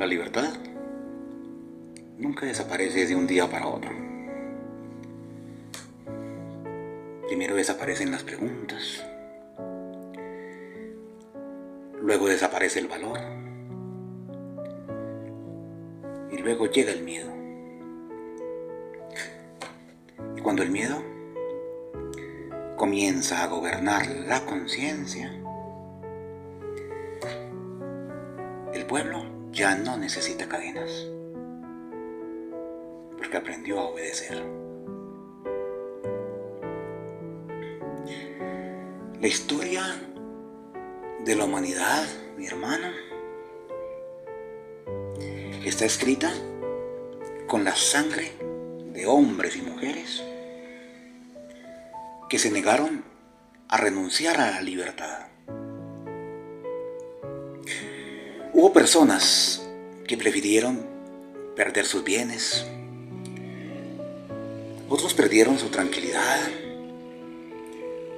La libertad nunca desaparece de un día para otro. Primero desaparecen las preguntas, luego desaparece el valor y luego llega el miedo. Y cuando el miedo comienza a gobernar la conciencia, el pueblo ya no necesita cadenas, porque aprendió a obedecer. La historia de la humanidad, mi hermano, está escrita con la sangre de hombres y mujeres que se negaron a renunciar a la libertad. Hubo personas que prefirieron perder sus bienes, otros perdieron su tranquilidad,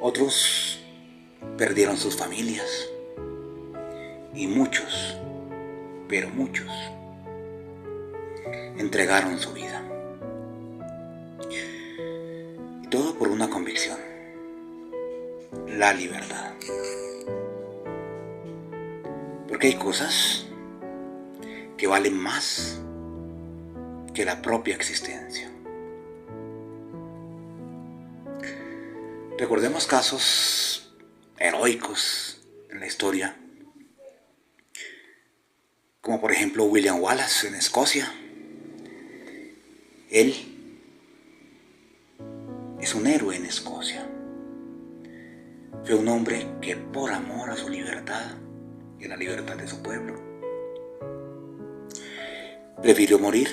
otros perdieron sus familias y muchos, pero muchos, entregaron su vida. Y todo por una convicción: la libertad. Porque hay cosas que valen más que la propia existencia. Recordemos casos heroicos en la historia, como por ejemplo William Wallace en Escocia. Él es un héroe en Escocia. Fue un hombre que por amor a su libertad y a la libertad de su pueblo, prefirió morir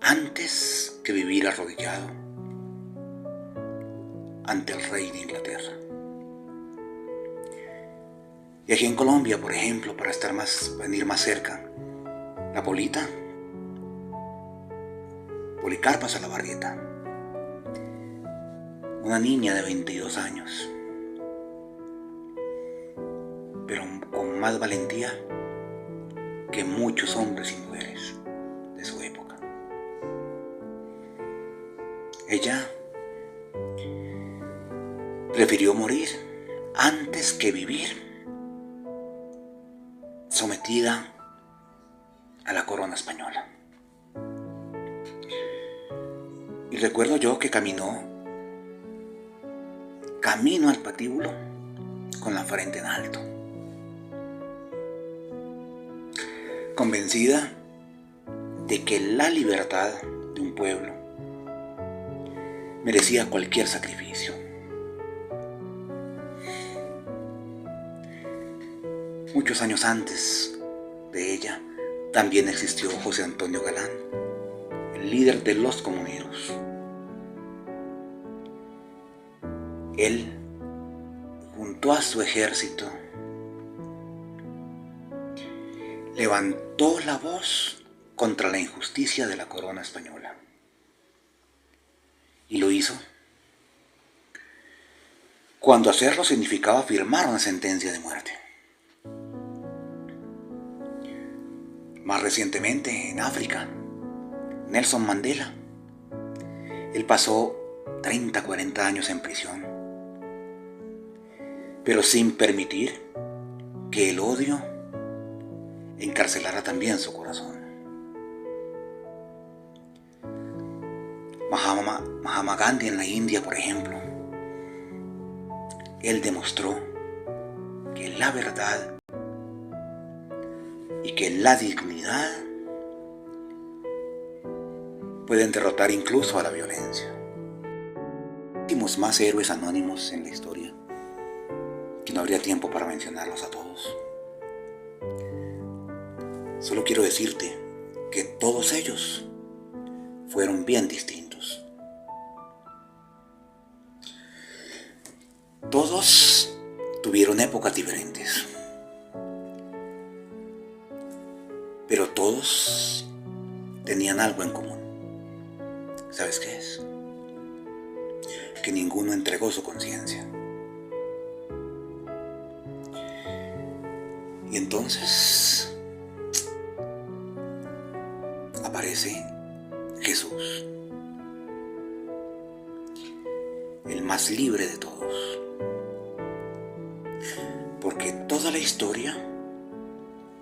antes que vivir arrodillado ante el rey de Inglaterra. Y aquí en Colombia, por ejemplo, para venir más cerca, la Polita, Policarpa Salabarrieta, una niña de 22 años, pero con más valentía que muchos hombres y mujeres de su época. Ella prefirió morir antes que vivir sometida a la corona española. Y recuerdo yo que camino al patíbulo con la frente en alto, convencida de que la libertad de un pueblo merecía cualquier sacrificio. Muchos años antes de ella también existió José Antonio Galán, el líder de los comuneros. Él, junto a su ejército, levantó la voz contra la injusticia de la corona española. Y lo hizo cuando hacerlo significaba firmar una sentencia de muerte. Más recientemente, en África, Nelson Mandela, él pasó 30, 40 años en prisión, pero sin permitir que el odio encarcelara también su corazón. Mahatma Gandhi en la India, por ejemplo, él demostró que la verdad y que la dignidad pueden derrotar incluso a la violencia. Tenemos más héroes anónimos en la historia que no habría tiempo para mencionarlos a todos. Solo quiero decirte que todos ellos fueron bien distintos. Todos tuvieron épocas diferentes, pero todos tenían algo en común. ¿Sabes qué es? Que ninguno entregó su conciencia. Y entonces aparece Jesús, el más libre de todos, porque toda la historia,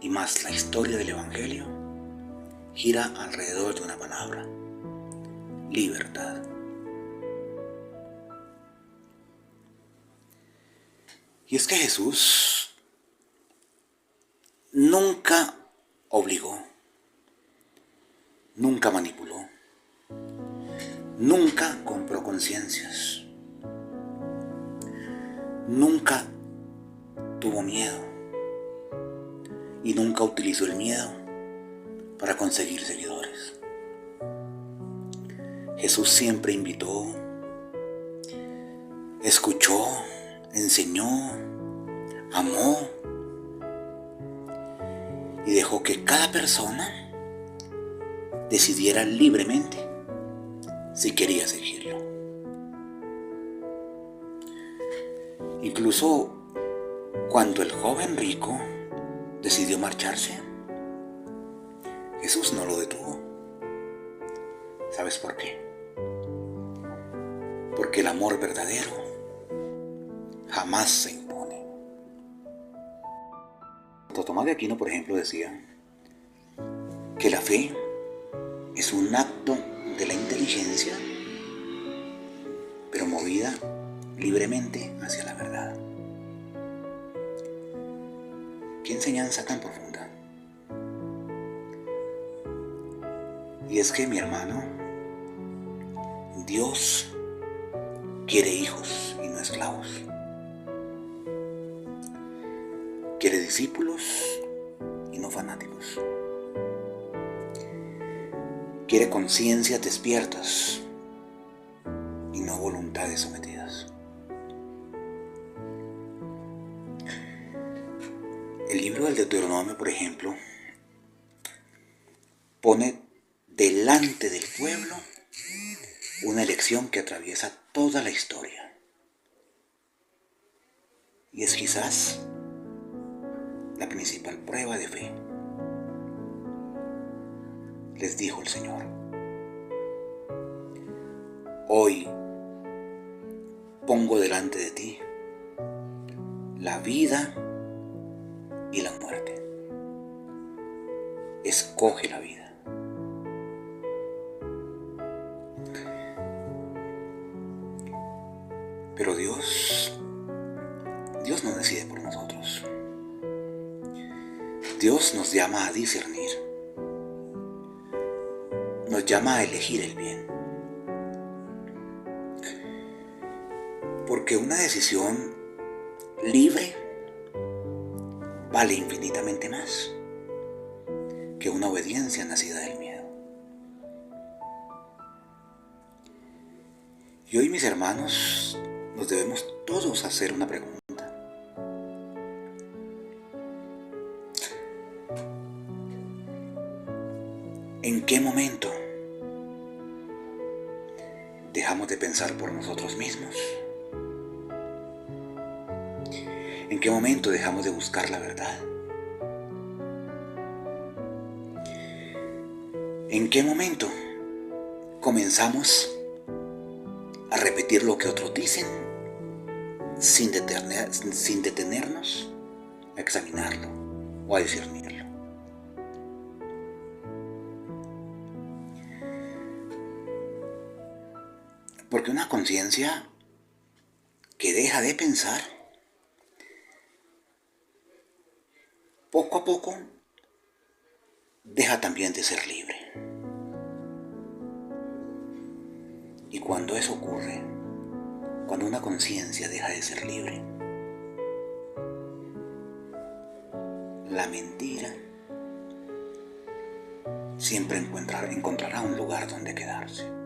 y más la historia del Evangelio, gira alrededor de una palabra: libertad. Y es que Jesús nunca obligó, nunca manipuló, nunca compró conciencias, nunca tuvo miedo y nunca utilizó el miedo para conseguir seguidores. Jesús siempre invitó, escuchó, enseñó, amó y dejó que cada persona decidiera libremente si quería seguirlo. Incluso cuando el joven rico decidió marcharse, Jesús no lo detuvo. ¿Sabes por qué? Porque el amor verdadero jamás se impone. Tomás de Aquino, por ejemplo, decía que la fe es un acto de la inteligencia, pero movida libremente hacia la verdad. ¿Qué enseñanza tan profunda? Y es que, mi hermano, Dios quiere hijos y no esclavos. Quiere discípulos y no fanáticos. Quiere conciencias despiertas y no voluntades sometidas. El libro del Deuteronomio, por ejemplo, pone delante del pueblo una elección que atraviesa toda la historia. Y es quizás la principal prueba de fe. Les dijo el Señor: hoy pongo delante de ti la vida y la muerte. Escoge la vida. Pero Dios no decide por nosotros. Dios nos llama a discernir. Nos llama a elegir el bien. Porque una decisión libre vale infinitamente más que una obediencia nacida del miedo. Y hoy, mis hermanos, nos debemos todos hacer una pregunta. ¿En qué momento dejamos de pensar por nosotros mismos? ¿En qué momento dejamos de buscar la verdad? ¿En qué momento comenzamos a repetir lo que otros dicen sin detenernos a examinarlo o a discernirlo? Porque una conciencia que deja de pensar, poco a poco deja también de ser libre. Y cuando eso ocurre, cuando una conciencia deja de ser libre, la mentira siempre encontrará un lugar donde quedarse.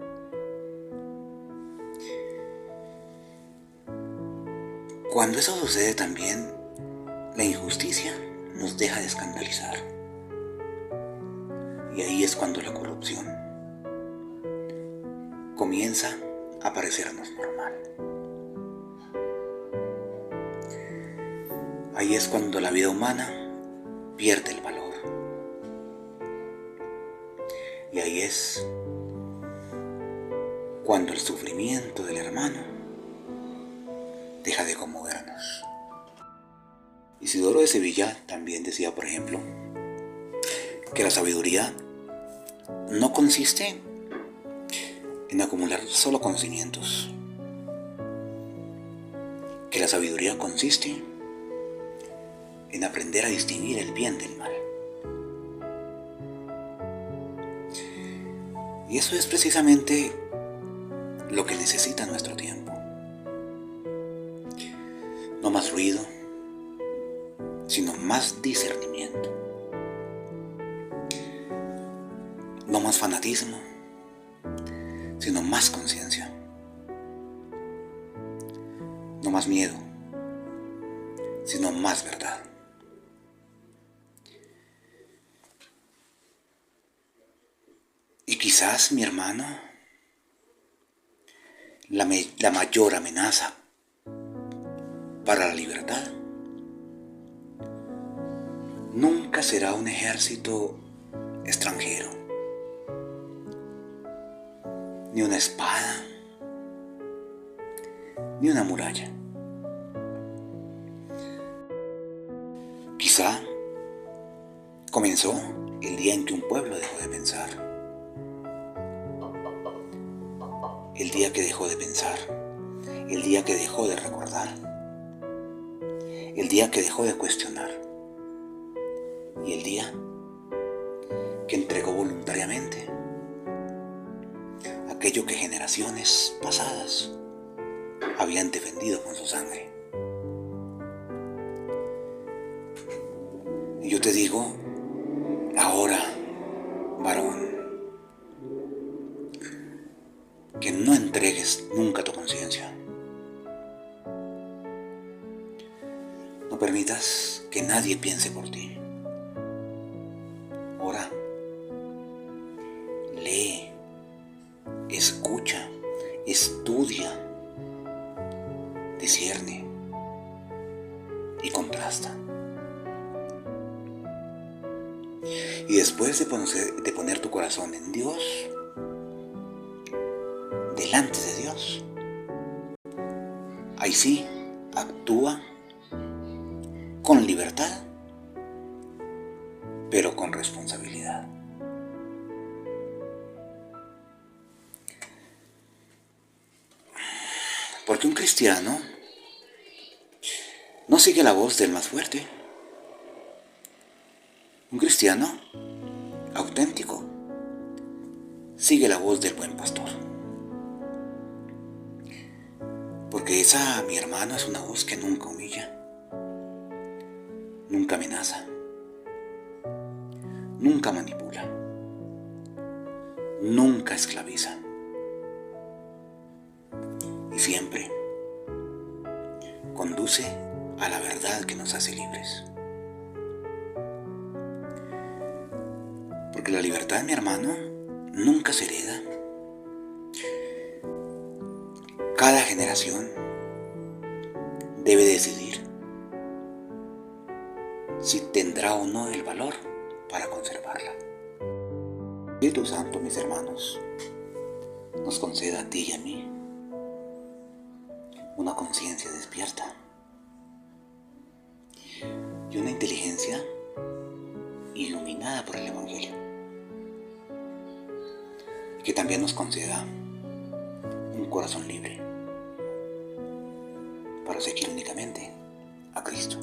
Cuando eso sucede también, la injusticia nos deja de escandalizar. Y ahí es cuando la corrupción comienza a parecernos normal. Ahí es cuando la vida humana pierde el valor. Y ahí es cuando el sufrimiento del hermano deja de conmovernos. Isidoro de Sevilla también decía, por ejemplo, que la sabiduría no consiste en acumular solo conocimientos, que la sabiduría consiste en aprender a distinguir el bien del mal. Y eso es precisamente lo que necesita nuestro tiempo. No más ruido, sino más discernimiento. No más fanatismo, sino más conciencia. No más miedo, sino más verdad. Y quizás, mi hermano, la mayor amenaza para la libertad nunca será un ejército extranjero, ni una espada, ni una muralla. Quizá comenzó el día en que un pueblo dejó de pensar, el día que dejó de pensar, el día que dejó de recordar, el día que dejó de cuestionar y el día que entregó voluntariamente aquello que generaciones pasadas habían defendido con su sangre. Y yo te digo, ahora, varón, que no entregues nunca tu conciencia. No permitas que nadie piense por ti. Ora, lee, escucha, estudia, discierne y contrasta. Y después de poner tu corazón en Dios, delante de Dios, ahí sí, actúa con libertad, pero con responsabilidad. Porque un cristiano no sigue la voz del más fuerte. Un cristiano auténtico sigue la voz del buen pastor. Porque esa, mi hermano, es una voz que nunca humilla, nunca amenaza, nunca manipula, nunca esclaviza. Y siempre conduce a la verdad que nos hace libres. Porque la libertad, mi hermano, nunca se hereda. Cada generación debe decidir si tendrá o no el valor para conservarla. El Espíritu Santo, mis hermanos, nos conceda a ti y a mí una conciencia despierta y una inteligencia iluminada por el Evangelio, y que también nos conceda un corazón libre para seguir únicamente a Cristo.